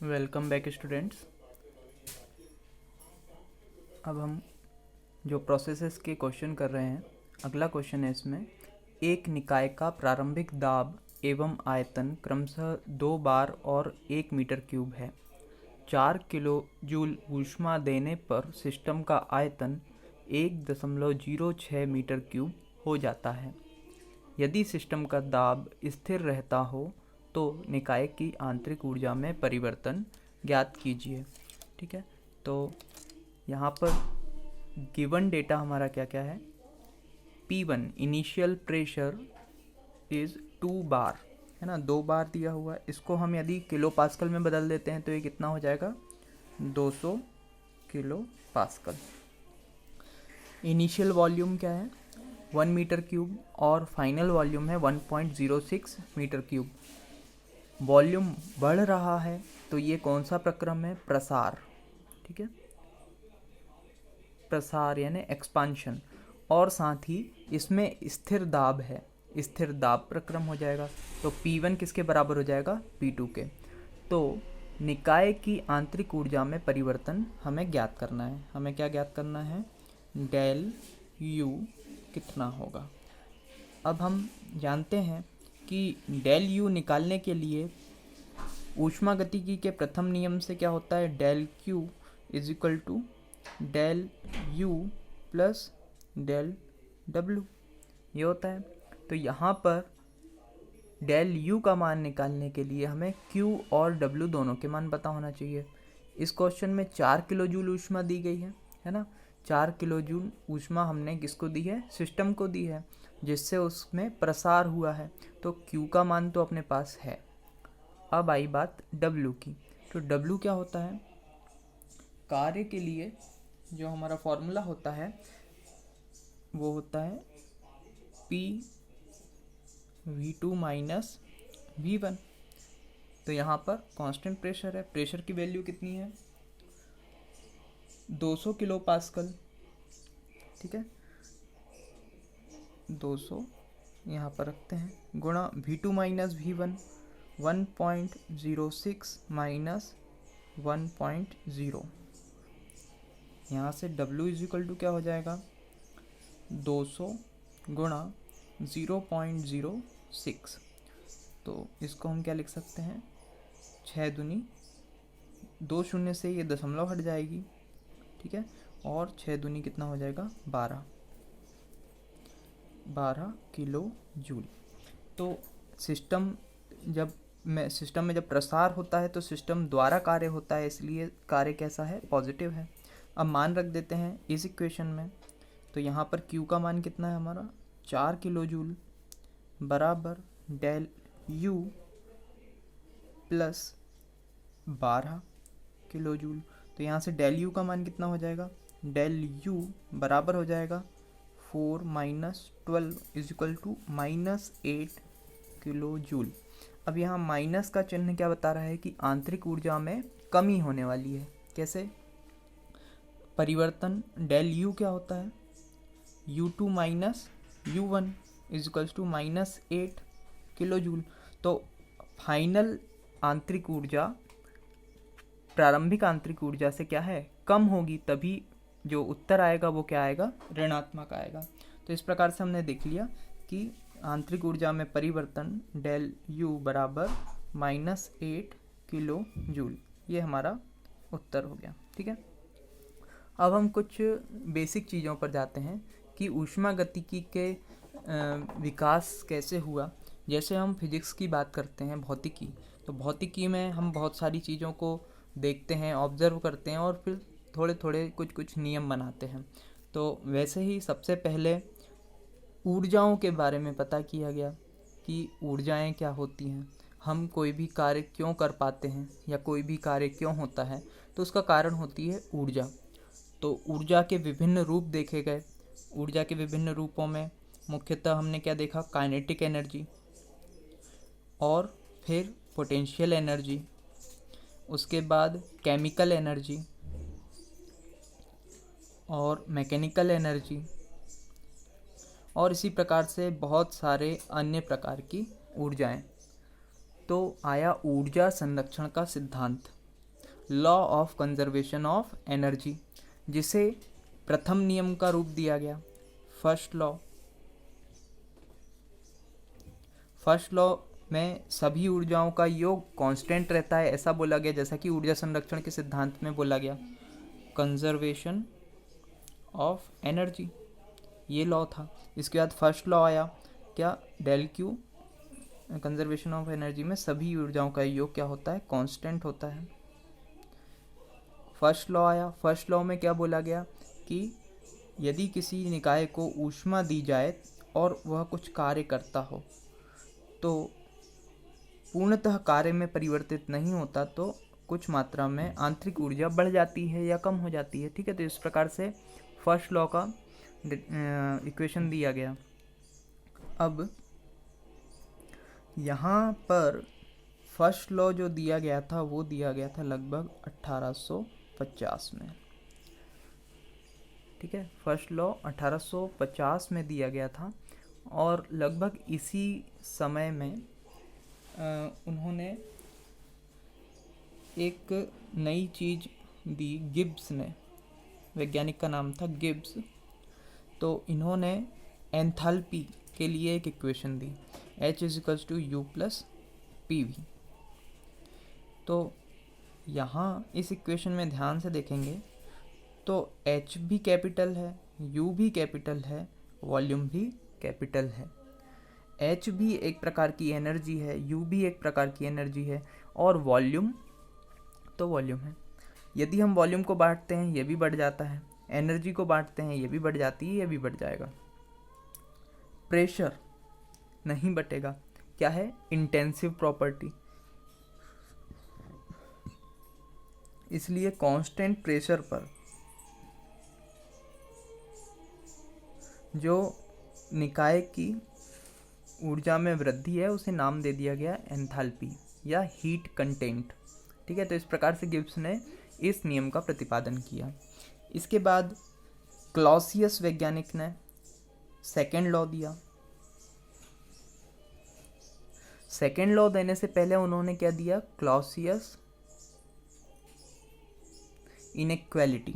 Welcome back students. अब हम जो प्रोसेसेस के क्वेश्चन कर रहे हैं, अगला क्वेश्चन है इसमें। एक निकाय का प्रारंभिक दाब एवं आयतन क्रमशः 2 बार और 1 मीटर क्यूब है। 4 किलो जूल ऊष्मा देने पर सिस्टम का आयतन 1.06 मीटर क्यूब हो जाता है। यदि सिस्टम का दाब स्थिर रहता हो तो निकाय की आंतरिक ऊर्जा में परिवर्तन ज्ञात कीजिए। ठीक है, तो यहाँ पर गिवन डेटा हमारा क्या क्या है। P1 इनिशियल प्रेशर इज़ 2 बार, है ना, 2 बार दिया हुआ है। इसको हम यदि किलो पास्कल में बदल देते हैं तो ये कितना हो जाएगा, 200 किलो पास्कल। इनिशियल वॉल्यूम क्या है, 1 मीटर क्यूब, और फाइनल वॉल्यूम है 1.06 मीटर क्यूब। वॉल्यूम बढ़ रहा है तो ये कौन सा प्रक्रम है, प्रसार। ठीक है, प्रसार यानी एक्सपांशन, और साथ ही इसमें स्थिर दाब है, स्थिर दाब प्रक्रम हो जाएगा। तो P1 किसके बराबर हो जाएगा, P2 के। तो निकाय की आंतरिक ऊर्जा में परिवर्तन हमें ज्ञात करना है। हमें क्या ज्ञात करना है, डेल U कितना होगा। अब हम जानते हैं कि डेल U निकालने के लिए ऊष्मागतिकी के प्रथम नियम से क्या होता है, del Q is equal to del U plus del W, ये होता है। तो यहाँ पर डेल U का मान निकालने के लिए हमें Q और W दोनों के मान पता होना चाहिए। इस क्वेश्चन में 4 किलो जूल ऊष्मा दी गई है ना। 4 किलो जूल ऊष्मा हमने किसको दी है, सिस्टम को दी है, जिससे उसमें प्रसार हुआ है। तो Q का मान तो अपने पास है। अब आई बात W की। तो W क्या होता है, कार्य के लिए जो हमारा फॉर्मूला होता है वो होता है PV2 माइनस V1। तो यहाँ पर कांस्टेंट प्रेशर है, प्रेशर की वैल्यू कितनी है, 200 किलो पास्कल। ठीक है, 200 यहाँ पर रखते हैं, गुणा V2 माइनस V1, 1.06 माइनस 1.0। यहाँ से W इज इक्वल टू क्या हो जाएगा, 200 गुणा 0.06। तो इसको हम क्या लिख सकते हैं, 6 दूनी 2 शून्य से ये दशमलव हट जाएगी। ठीक है, और 6 दूनी कितना हो जाएगा, 12 किलो जूल। तो सिस्टम में जब प्रसार होता है तो सिस्टम द्वारा कार्य होता है, इसलिए कार्य कैसा है, पॉजिटिव है। अब मान रख देते हैं इस इक्वेशन में। तो यहाँ पर Q का मान कितना है हमारा, 4 किलो जूल बराबर del U plus 12 kilo joule. तो यहाँ से डेल U का मान कितना हो जाएगा, डेल U बराबर हो जाएगा 4 minus 12 is equal to -8 kilo joule. अब यहाँ माइनस का चिन्ह क्या बता रहा है कि आंतरिक ऊर्जा में कमी होने वाली है। कैसे, परिवर्तन डेल U क्या होता है, U2 minus U1 is equals to -8 kilo joule. तो फाइनल आंतरिक ऊर्जा प्रारंभिक आंतरिक ऊर्जा से क्या है, कम होगी, तभी जो उत्तर आएगा वो क्या आएगा, ऋणात्मक आएगा। तो इस प्रकार से हमने देख लिया कि आंतरिक ऊर्जा में परिवर्तन डेल U बराबर -8 किलो जूल, ये हमारा उत्तर हो गया। ठीक है, अब हम कुछ बेसिक चीज़ों पर जाते हैं कि ऊष्मागतिकी के विकास कैसे हुआ। जैसे हम फिजिक्स की बात करते हैं, भौतिकी, तो भौतिकी में हम बहुत सारी चीज़ों को देखते हैं, ऑब्जर्व करते हैं, और फिर थोड़े थोड़े कुछ नियम बनाते हैं। तो वैसे ही सबसे पहले ऊर्जाओं के बारे में पता किया गया कि ऊर्जाएं क्या होती हैं, हम कोई भी कार्य क्यों कर पाते हैं या कोई भी कार्य क्यों होता है, तो उसका कारण होती है ऊर्जा। तो ऊर्जा के विभिन्न रूप देखे गए। ऊर्जा के विभिन्न रूपों में मुख्यतः हमने क्या देखा, काइनेटिक एनर्जी, और फिर पोटेंशियल एनर्जी, उसके बाद केमिकल एनर्जी और मैकेनिकल एनर्जी, और इसी प्रकार से बहुत सारे अन्य प्रकार की ऊर्जाएं। तो आया ऊर्जा संरक्षण का सिद्धांत। Law of conservation of energy, जिसे प्रथम नियम का रूप दिया गया, फर्स्ट लॉ। फर्स्ट लॉ में सभी ऊर्जाओं का योग कांस्टेंट रहता है, ऐसा बोला गया, जैसा कि ऊर्जा संरक्षण के सिद्धांत में बोला गया, कंजर्वेशन ऑफ एनर्जी, ये लॉ था। इसके बाद फर्स्ट लॉ आया, क्या, del Q, conservation of energy में सभी ऊर्जाओं का योग क्या होता है, कांस्टेंट होता है। फर्स्ट लॉ आया, फर्स्ट लॉ में क्या बोला गया कि यदि किसी निकाय को ऊष्मा दी जाए और वह कुछ कार्य करता हो तो पूर्णतः कार्य में परिवर्तित नहीं होता, तो कुछ मात्रा में आंतरिक ऊर्जा बढ़ जाती है या कम हो जाती है। ठीक है, तो इस प्रकार से फर्स्ट लॉ का इक्वेशन दिया गया। अब यहाँ पर फर्स्ट लॉ जो दिया गया था वो दिया गया था लगभग 1850 में। ठीक है, फर्स्ट लॉ 1850 में दिया गया था और लगभग इसी समय में उन्होंने एक नई चीज़ दी, गिब्स ने, वैज्ञानिक का नाम था गिब्स। तो इन्होंने एंथैल्पी के लिए एक इक्वेशन दी, H = U + PV। तो यहाँ इस इक्वेशन में ध्यान से देखेंगे तो H भी कैपिटल है, U भी कैपिटल है, वॉल्यूम भी कैपिटल है। H भी एक प्रकार की एनर्जी है, U भी एक प्रकार की एनर्जी है, और वॉल्यूम तो वॉल्यूम है। यदि हम वॉल्यूम को बांटते हैं ये भी बढ़ जाता है, एनर्जी को बांटते हैं ये भी बढ़ जाती है, ये भी बढ़ जाएगा। प्रेशर नहीं बटेगा, क्या है, इंटेंसिव प्रॉपर्टी। इसलिए कांस्टेंट प्रेशर पर जो निकाय की ऊर्जा में वृद्धि है उसे नाम दे दिया गया एंथैल्पी या हीट कंटेंट। ठीक है, तो इस प्रकार से गिब्स ने इस नियम का प्रतिपादन किया। इसके बाद क्लॉसियस वैज्ञानिक ने सेकेंड लॉ दिया। सेकेंड लॉ देने से पहले उन्होंने क्या दिया, क्लॉसियस इनइक्वालिटी।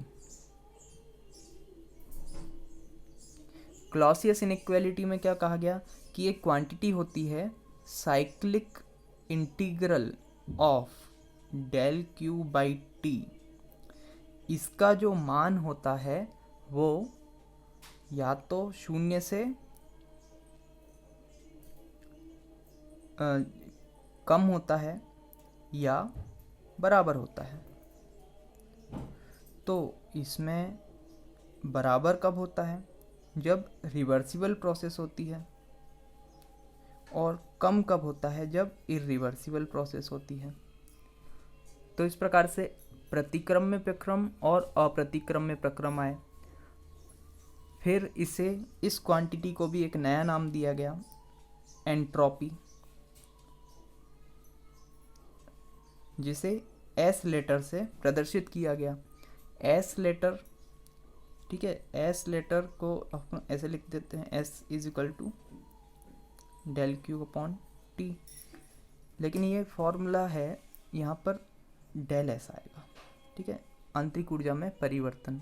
क्लॉसियस इनइक्वालिटी में क्या कहा गया कि एक क्वांटिटी होती है cyclic integral of del Q by T, इसका जो मान होता है वो या तो 0 से कम होता है या बराबर होता है। तो इसमें बराबर कब होता है, जब रिवर्सिबल प्रोसेस होती है, और कम कब होता है, जब इरिवर्सिबल प्रोसेस होती है। तो इस प्रकार से प्रतिक्रम में प्रक्रम और अप्रतिक्रम में प्रक्रम आए। फिर इस क्वांटिटी को भी एक नया नाम दिया गया, एंट्रोपी, जिसे एस लेटर से प्रदर्शित किया गया। एस लेटर, ठीक है, एस लेटर को अपन ऐसे लिख देते हैं, S = del Q upon T, लेकिन ये फॉर्मूला है, यहाँ पर डेल एस आएगा। ठीक है, आंतरिक ऊर्जा में परिवर्तन।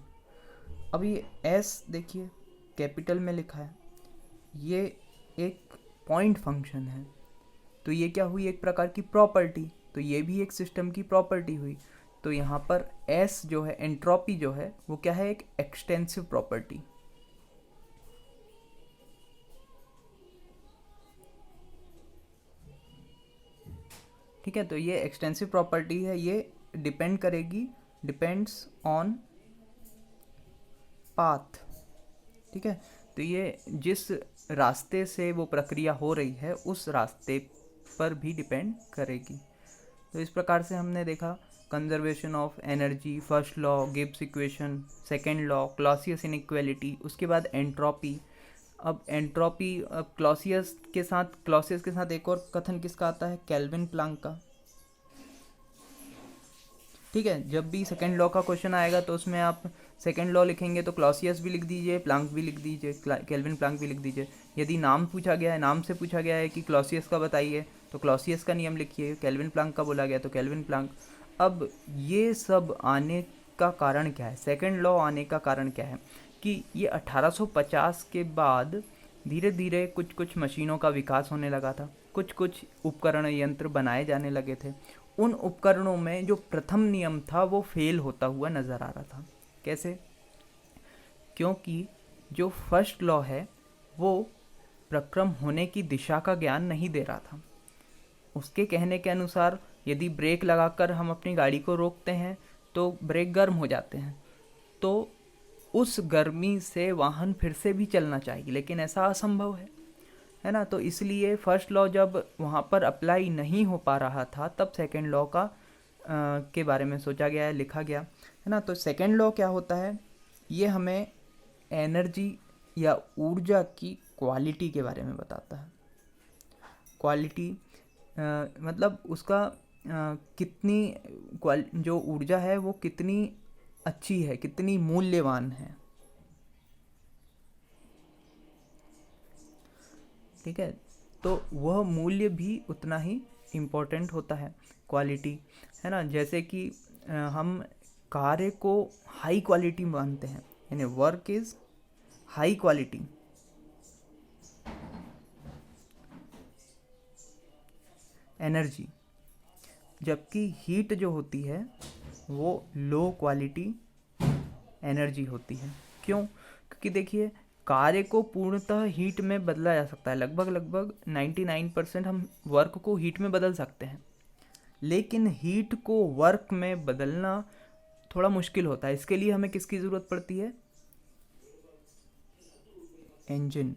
अब ये एस देखिए कैपिटल में लिखा है, ये एक पॉइंट फंक्शन है, तो ये क्या हुई, एक प्रकार की प्रॉपर्टी, तो ये भी एक सिस्टम की प्रॉपर्टी हुई। तो यहाँ पर एस जो है, एंट्रोपी जो है, वो क्या है, एक एक्सटेंसिव प्रॉपर्टी। ठीक है, तो ये एक्सटेंसिव प्रॉपर्टी है, ये डिपेंड्स ऑन पाथ। ठीक है, तो ये जिस रास्ते से वो प्रक्रिया हो रही है उस रास्ते पर भी डिपेंड करेगी। तो इस प्रकार से हमने देखा conservation of energy, first law, Gibbs equation, second law, Clausius inequality, उसके बाद एंट्रोपी। अब एंट्रोपी, अब क्लॉसियस के साथ एक और कथन किसका आता है, केल्विन प्लांक का। ठीक है, जब भी सेकेंड लॉ का क्वेश्चन आएगा तो उसमें आप सेकेंड लॉ लिखेंगे तो क्लॉसियस भी लिख दीजिए, प्लांक भी लिख दीजिए, केल्विन प्लांक भी लिख दीजिए। यदि नाम से पूछा गया है कि क्लॉसियस का बताइए तो क्लॉसियस का नियम लिखिए, केल्विन प्लांक का बोला गया तो केल्विन प्लांक। अब ये सब आने का कारण क्या है, सेकंड लॉ आने का कारण क्या है कि ये 1850 के बाद धीरे धीरे कुछ कुछ मशीनों का विकास होने लगा था, कुछ कुछ उपकरण यंत्र बनाए जाने लगे थे। उन उपकरणों में जो प्रथम नियम था वो फेल होता हुआ नज़र आ रहा था। कैसे? क्योंकि जो फर्स्ट लॉ है वो प्रक्रम होने की दिशा का ज्ञान नहीं दे रहा था। उसके कहने के अनुसार यदि ब्रेक लगाकर हम अपनी गाड़ी को रोकते हैं तो ब्रेक गर्म हो जाते हैं, तो उस गर्मी से वाहन फिर से भी चलना चाहिए, लेकिन ऐसा असंभव है ना। तो इसलिए फर्स्ट लॉ जब वहाँ पर अप्लाई नहीं हो पा रहा था तब सेकंड लॉ का के बारे में सोचा गया है, लिखा गया है ना। तो सेकंड लॉ क्या होता है, ये हमें एनर्जी या ऊर्जा की क्वालिटी के बारे में बताता है। क्वालिटी मतलब उसका कितनी जो ऊर्जा है वो कितनी अच्छी है, कितनी मूल्यवान है। ठीक है, तो वह मूल्य भी उतना ही इम्पोर्टेंट होता है, क्वालिटी, है ना। जैसे कि हम कार्य को हाई क्वालिटी मानते हैं, यानी work is high quality, energy, जबकि हीट जो होती है वो लो क्वालिटी एनर्जी होती है। क्यों? क्योंकि देखिए कार्य को पूर्णतः हीट में बदला जा सकता है, लगभग 99% हम वर्क को हीट में बदल सकते हैं, लेकिन हीट को वर्क में बदलना थोड़ा मुश्किल होता है। इसके लिए हमें किसकी ज़रूरत पड़ती है? इंजन।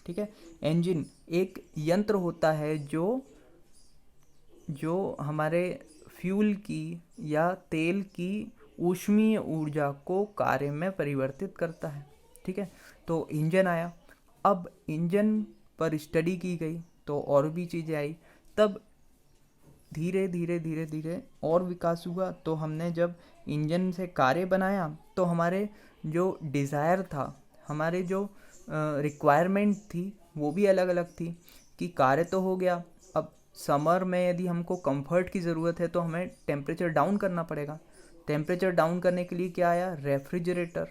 ठीक है, इंजन एक यंत्र होता है जो हमारे फ्यूल की या तेल की ऊष्मीय ऊर्जा को कार्य में परिवर्तित करता है। ठीक है, तो इंजन आया, अब इंजन पर स्टडी की गई तो और भी चीज़ें आई, तब धीरे धीरे और विकास हुआ। तो हमने जब इंजन से कार्य बनाया तो हमारे जो डिज़ायर था, हमारे जो रिक्वायरमेंट थी वो भी अलग अलग थी कि कार्य तो हो गया, अब समर में यदि हमको कंफर्ट की ज़रूरत है तो हमें टेम्परेचर डाउन करना पड़ेगा। टेम्परेचर डाउन करने के लिए क्या आया? रेफ्रिजरेटर,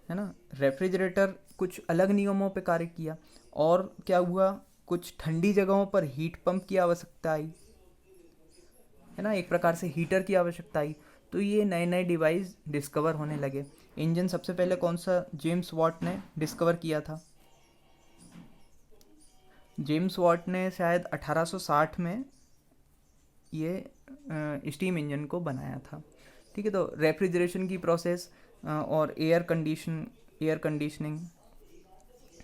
है ना। रेफ्रिजरेटर कुछ अलग नियमों पे कार्य किया, और क्या हुआ, कुछ ठंडी जगहों पर हीट पंप की आवश्यकता आई, है ना, एक प्रकार से हीटर की आवश्यकता आई। तो ये नए नए डिवाइस डिस्कवर होने लगे। इंजन सबसे पहले कौन सा जेम्स वॉट ने डिस्कवर किया था? जेम्स वॉट ने शायद 1860 में ये स्टीम इंजन को बनाया था। ठीक है, तो रेफ्रिजरेशन की प्रोसेस और एयर कंडीशनिंग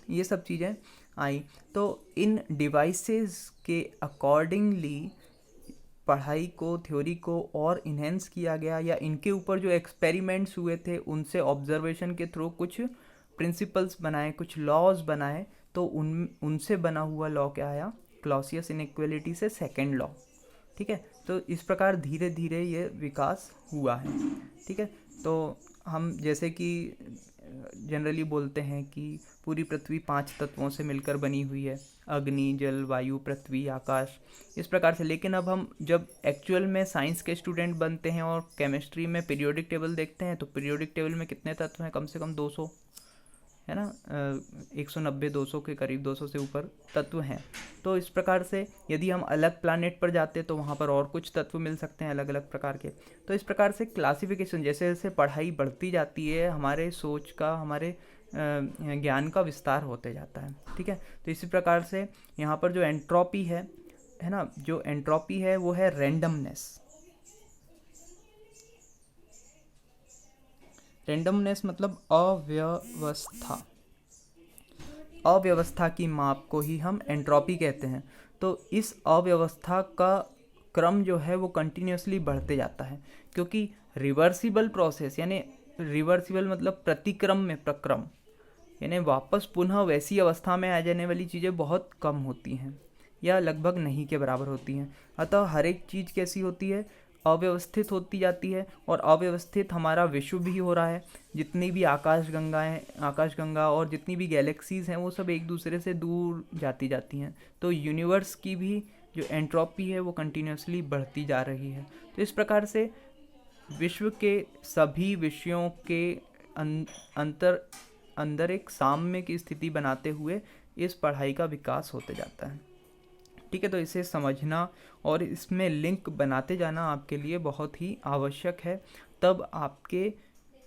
ये सब चीज़ें आई। तो इन डिवाइसेस के अकॉर्डिंगली पढ़ाई को, थ्योरी को और इन्हेंस किया गया, या इनके ऊपर जो एक्सपेरिमेंट्स हुए थे उनसे ऑब्जर्वेशन के थ्रू कुछ प्रिंसिपल्स बनाए, कुछ लॉज बनाए, तो उनसे बना हुआ लॉ क्या आया? क्लॉसियस इनइक्वालिटी से सेकंड लॉ। ठीक है, तो इस प्रकार धीरे धीरे ये विकास हुआ है। ठीक है, तो हम जैसे कि जनरली बोलते हैं कि पूरी पृथ्वी 5 तत्वों से मिलकर बनी हुई है, अग्नि, जल, वायु, पृथ्वी, आकाश, इस प्रकार से। लेकिन अब हम जब एक्चुअल में साइंस के स्टूडेंट बनते हैं और केमिस्ट्री में पीरियोडिक टेबल देखते हैं तो पीरियोडिक टेबल में कितने तत्व हैं? कम से कम 200, है ना, 190, 200 के करीब, 200 से ऊपर तत्व हैं। तो इस प्रकार से यदि हम अलग प्लानेट पर जाते तो वहाँ पर और कुछ तत्व मिल सकते हैं अलग अलग प्रकार के। तो इस प्रकार से क्लासिफिकेशन, जैसे जैसे पढ़ाई बढ़ती जाती है, हमारे सोच का, हमारे ज्ञान का विस्तार होते जाता है। ठीक है, तो इसी प्रकार से यहाँ पर जो एंट्रोपी है ना, जो एंट्रोपी है वो है रैंडमनेस। रैंडमनेस मतलब अव्यवस्था, अव्यवस्था की माप को ही हम एंट्रोपी कहते हैं। तो इस अव्यवस्था का क्रम जो है वो कंटिन्यूसली बढ़ते जाता है, क्योंकि रिवर्सिबल प्रोसेस, यानी रिवर्सिबल मतलब प्रतिक्रम में प्रक्रम, यानी वापस पुनः वैसी अवस्था में आ जाने वाली चीज़ें बहुत कम होती हैं या लगभग नहीं के बराबर होती हैं। अतः हर एक चीज़ कैसी होती है? अव्यवस्थित होती जाती है, और अव्यवस्थित हमारा विश्व भी हो रहा है। जितनी भी आकाशगंगा और जितनी भी गैलेक्सीज़ हैं वो सब एक दूसरे से दूर जाती हैं। तो यूनिवर्स की भी जो एंट्रोपी है वो कंटिन्यूसली बढ़ती जा रही है। तो इस प्रकार से विश्व के सभी विषयों के अंदर एक साम्य की स्थिति बनाते हुए इस पढ़ाई का विकास होते जाता है। ठीक है, तो इसे समझना और इसमें लिंक बनाते जाना आपके लिए बहुत ही आवश्यक है। तब आपके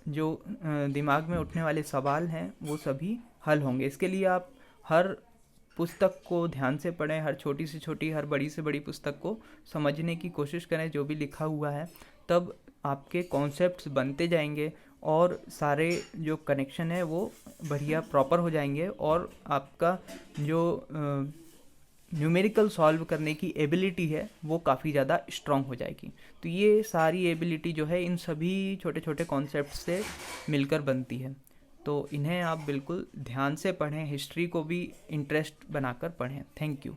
जो दिमाग में उठने वाले सवाल हैं वो सभी हल होंगे। इसके लिए आप हर पुस्तक को ध्यान से पढ़ें, हर छोटी से छोटी, हर बड़ी से बड़ी पुस्तक को समझने की कोशिश करें जो भी लिखा हुआ है। तब आपके कॉन्सेप्ट्स बनते जाएंगे और सारे जो कनेक्शन है वो बढ़िया प्रॉपर हो जाएंगे और आपका जो न्यूमेरिकल सॉल्व करने की एबिलिटी है वो काफ़ी ज़्यादा स्ट्रॉन्ग हो जाएगी। तो ये सारी एबिलिटी जो है इन सभी छोटे छोटे कॉन्सेप्ट से मिलकर बनती है। तो इन्हें आप बिल्कुल ध्यान से पढ़ें, हिस्ट्री को भी इंटरेस्ट बनाकर पढ़ें। Thank you.